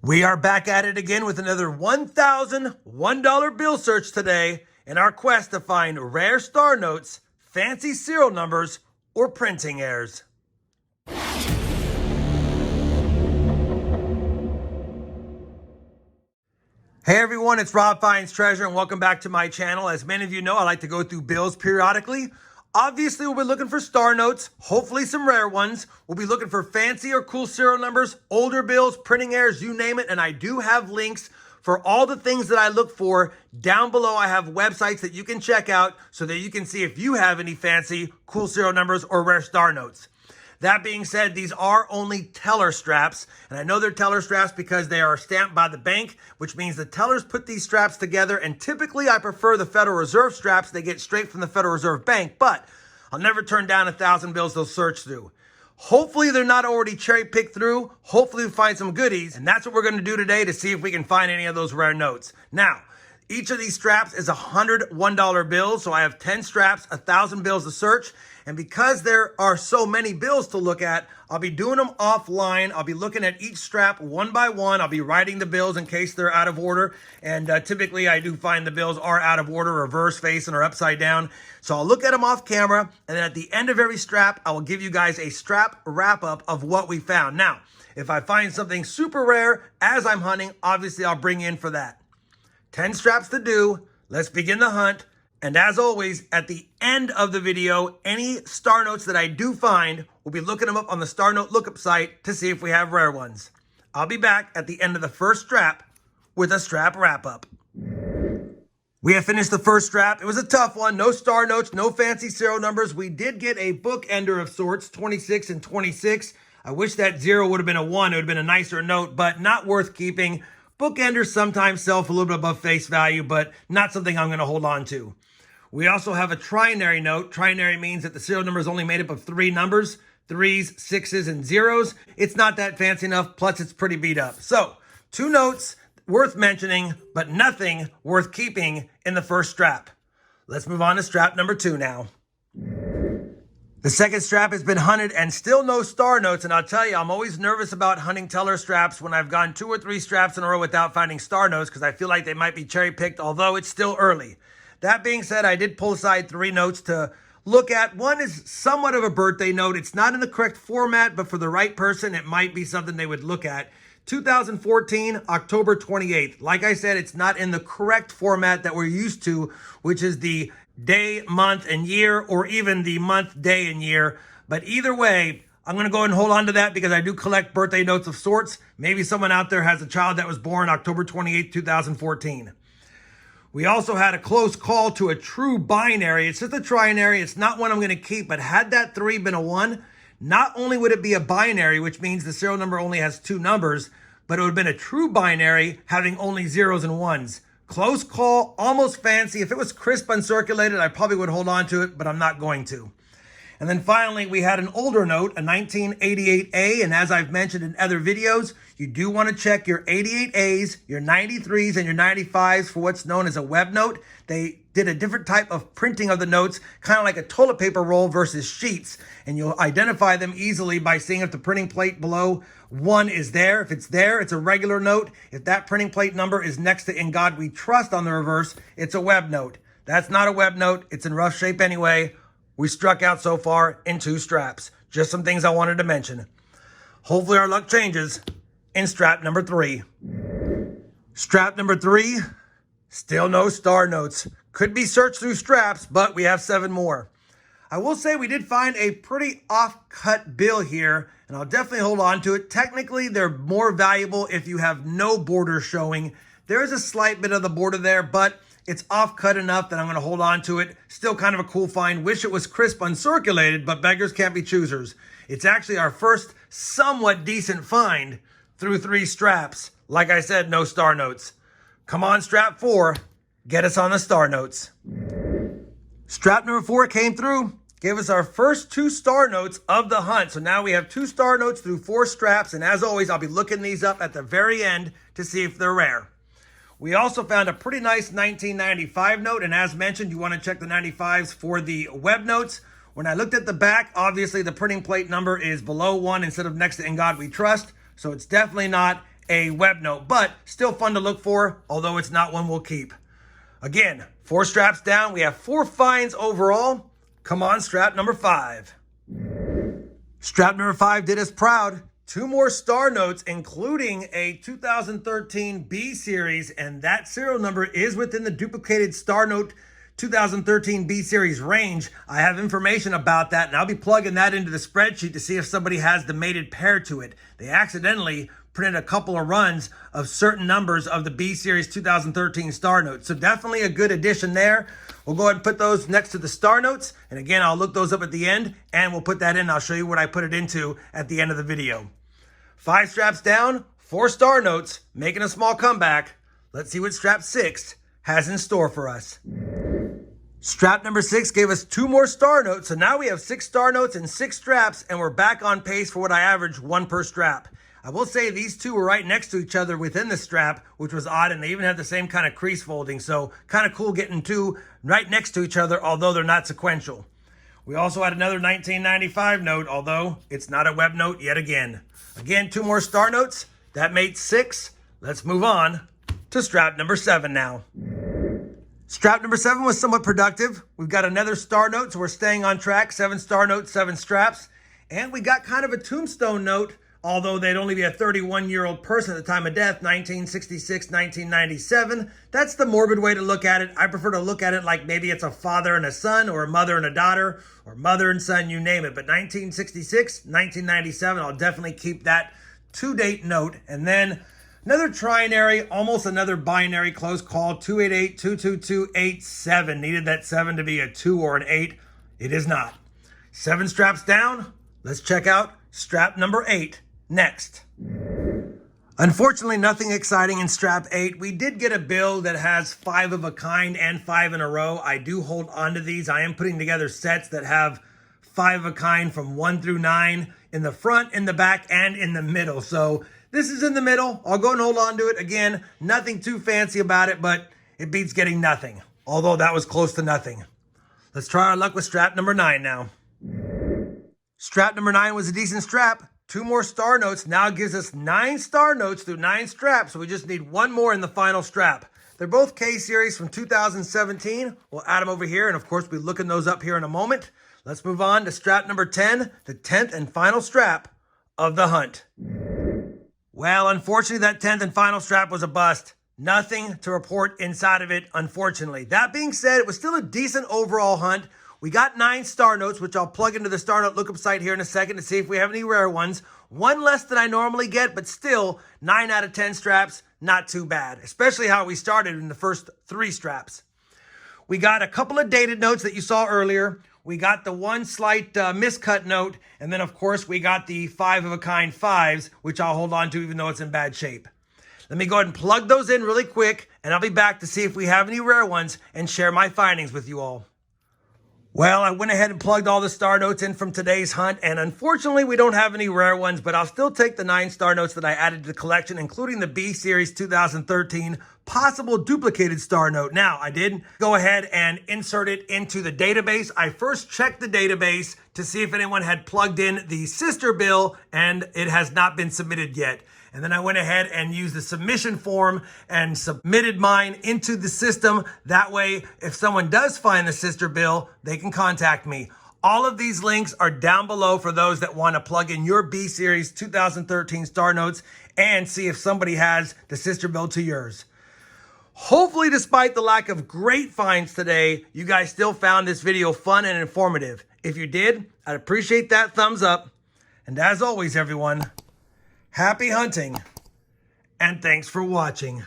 We are back at it again with another $1,001 bill search today in our quest to find rare star notes, fancy serial numbers, or printing errors. Hey everyone, it's Rob Finds Treasure and welcome back to my channel. As many of you know, I like to go through bills periodically. Obviously, we'll be looking for star notes, hopefully some rare ones. We'll be looking for fancy or cool serial numbers, older bills, printing errors, you name it. And I do have links for all the things that I look for. Down below, I have websites that you can check out so that you can see if you have any fancy, cool serial numbers or rare star notes. That being said, these are only teller straps, and I know they're teller straps because they are stamped by the bank, which means the tellers put these straps together, and typically I prefer the Federal Reserve straps. They get straight from the Federal Reserve Bank, but I'll never turn down 1,000 bills they'll search through. Hopefully they're not already cherry-picked through. Hopefully we find some goodies, and that's what we're going to do today to see if we can find any of those rare notes. Now, each of these straps is $101 bills, so I have 10 straps, 1,000 bills to search. And because there are so many bills to look at, I'll be doing them offline. I'll be looking at each strap one by one. I'll be writing the bills in case they're out of order. And typically I do find the bills are out of order, reverse facing or upside down. So I'll look at them off camera. And then at the end of every strap, I will give you guys a strap wrap up of what we found. Now, if I find something super rare as I'm hunting, obviously I'll bring in for that. 10 straps to do. Let's begin the hunt. And as always, at the end of the video, any star notes that I do find, we'll be looking them up on the Star Note lookup site to see if we have rare ones. I'll be back at the end of the first strap with a strap wrap-up. We have finished the first strap. It was a tough one. No star notes, no fancy serial numbers. We did get a bookender of sorts, 26 and 26. I wish that 0 would have been a 1. It would have been a nicer note, but not worth keeping. Bookenders sometimes sell for a little bit above face value, but not something I'm going to hold on to. We also have a trinary note. Trinary means that the serial number is only made up of 3 numbers, 3s, 6s, and 0s. It's not that fancy enough, plus it's pretty beat up. So, 2 notes worth mentioning, but nothing worth keeping in the first strap. Let's move on to strap number 2 now. The second strap has been hunted and still no star notes, and I'll tell you, I'm always nervous about hunting teller straps when I've gone 2 or 3 straps in a row without finding star notes because I feel like they might be cherry-picked, although it's still early. That being said, I did pull aside 3 notes to look at. One is somewhat of a birthday note. It's not in the correct format, but for the right person, it might be something they would look at. 2014, October 28th. Like I said, it's not in the correct format that we're used to, which is the day, month, and year, or even the month, day, and year. But either way, I'm going to go ahead and hold on to that because I do collect birthday notes of sorts. Maybe someone out there has a child that was born October 28th, 2014. We also had a close call to a true binary. It's just a trinary. It's not one I'm going to keep, but had that 3 been a 1, not only would it be a binary, which means the serial number only has 2 numbers, but it would have been a true binary having only 0s and 1s. Close call, almost fancy. If it was crisp uncirculated, I probably would hold on to it, but I'm not going to. And then finally, we had an older note, a 1988A, and as I've mentioned in other videos, you do want to check your 88As, your 93s, and your 95s for what's known as a web note. They did a different type of printing of the notes, kind of like a toilet paper roll versus sheets, and you'll identify them easily by seeing if the printing plate below 1 is there. If it's there, it's a regular note. If that printing plate number is next to "In God We Trust" on the reverse, it's a web note. That's not a web note. It's in rough shape anyway. We struck out so far in 2 straps. Just some things I wanted to mention. Hopefully our luck changes in strap number 3. Strap number 3, still no star notes. Could be searched through straps, but we have 7 more. I will say we did find a pretty off-cut bill here, and I'll definitely hold on to it. Technically, they're more valuable if you have no border showing. There is a slight bit of the border there, but it's off-cut enough that I'm going to hold on to it. Still kind of a cool find. Wish it was crisp uncirculated, but beggars can't be choosers. It's actually our first somewhat decent find through 3 straps. Like I said, no star notes. Come on, strap 4. Get us on the star notes. Strap number 4 came through. Gave us our first 2 star notes of the hunt. So now we have 2 star notes through 4 straps. And as always, I'll be looking these up at the very end to see if they're rare. We also found a pretty nice 1995 note, and as mentioned, you want to check the 95s for the web notes. When I looked at the back, obviously the printing plate number is below 1 instead of next to "In God We Trust," so it's definitely not a web note, but still fun to look for, although it's not one we'll keep. Again, 4 straps down. We have 4 finds overall. Come on, strap number 5. Strap number 5 did us proud. 2 more star notes, including a 2013 B series, and that serial number is within the duplicated star note 2013 B series range. I have information about that, and I'll be plugging that into the spreadsheet to see if somebody has the mated pair to it. They accidentally printed a couple of runs of certain numbers of the B series 2013 star notes, so definitely a good addition there. We'll go ahead and put those next to the star notes, and again, I'll look those up at the end, and we'll put that in. I'll show you what I put it into at the end of the video. 5 straps down, 4 star notes, making a small comeback. Let's see what strap 6 has in store for us. Strap number 6 gave us 2 more star notes, so now we have 6 star notes and 6 straps, and we're back on pace for what I average 1 per strap. I will say these 2 were right next to each other within the strap, which was odd, and they even had the same kind of crease folding, so kind of cool getting 2 right next to each other, although they're not sequential. We also had another 1995 note, although it's not a web note yet again. Again, 2 more star notes. That made 6. Let's move on to strap number 7 now. Strap number 7 was somewhat productive. We've got another star note, so we're staying on track. 7 star notes, 7 straps. And we got kind of a tombstone note, although they'd only be a 31-year-old person at the time of death, 1966, 1997. That's the morbid way to look at it. I prefer to look at it like maybe it's a father and a son, or a mother and a daughter, or mother and son, you name it. But 1966, 1997, I'll definitely keep that to-date note. And then another trinary, almost another binary, close call, 288-22287. Needed that 7 to be a 2 or an 8. It is not. 7 straps down. Let's check out strap number 8 next. Unfortunately, nothing exciting in strap 8. We did get a bill that has 5 of a kind and 5 in a row. I do hold on to these. I am putting together sets that have 5 of a kind from 1 through 9 in the front, in the back, and in the middle. So this is in the middle. I'll go and hold on to it. Again, nothing too fancy about it, but it beats getting nothing, although that was close to nothing. Let's try our luck with strap number 9 now. Strap number 9 was a decent strap. 2 more star notes now gives us 9 star notes through 9 straps, so we just need 1 more in the final strap. They're both K-series from 2017. We'll add them over here, and of course, we'll be looking those up here in a moment. Let's move on to strap number 10, the 10th and final strap of the hunt. Well, unfortunately, that 10th and final strap was a bust. Nothing to report inside of it, unfortunately. That being said, it was still a decent overall hunt. We got 9 star notes, which I'll plug into the star note lookup site here in a second to see if we have any rare ones. 1 less than I normally get, but still 9 out of 10 straps, not too bad, especially how we started in the first 3 straps. We got a couple of dated notes that you saw earlier. We got the 1 slight miscut note, and then of course we got the 5 of a kind 5s, which I'll hold on to even though it's in bad shape. Let me go ahead and plug those in really quick, and I'll be back to see if we have any rare ones and share my findings with you all. Well, I went ahead and plugged all the star notes in from today's hunt, and unfortunately, we don't have any rare ones, but I'll still take the 9 star notes that I added to the collection, including the B Series 2013 possible duplicated star note. Now, I did go ahead and insert it into the database. I first checked the database to see if anyone had plugged in the sister bill, and it has not been submitted yet. And then I went ahead and used the submission form and submitted mine into the system. That way, if someone does find the sister bill, they can contact me. All of these links are down below for those that want to plug in your B Series 2013 star notes and see if somebody has the sister bill to yours. Hopefully, despite the lack of great finds today, you guys still found this video fun and informative. If you did, I'd appreciate that thumbs up. And as always, everyone, happy hunting, and thanks for watching.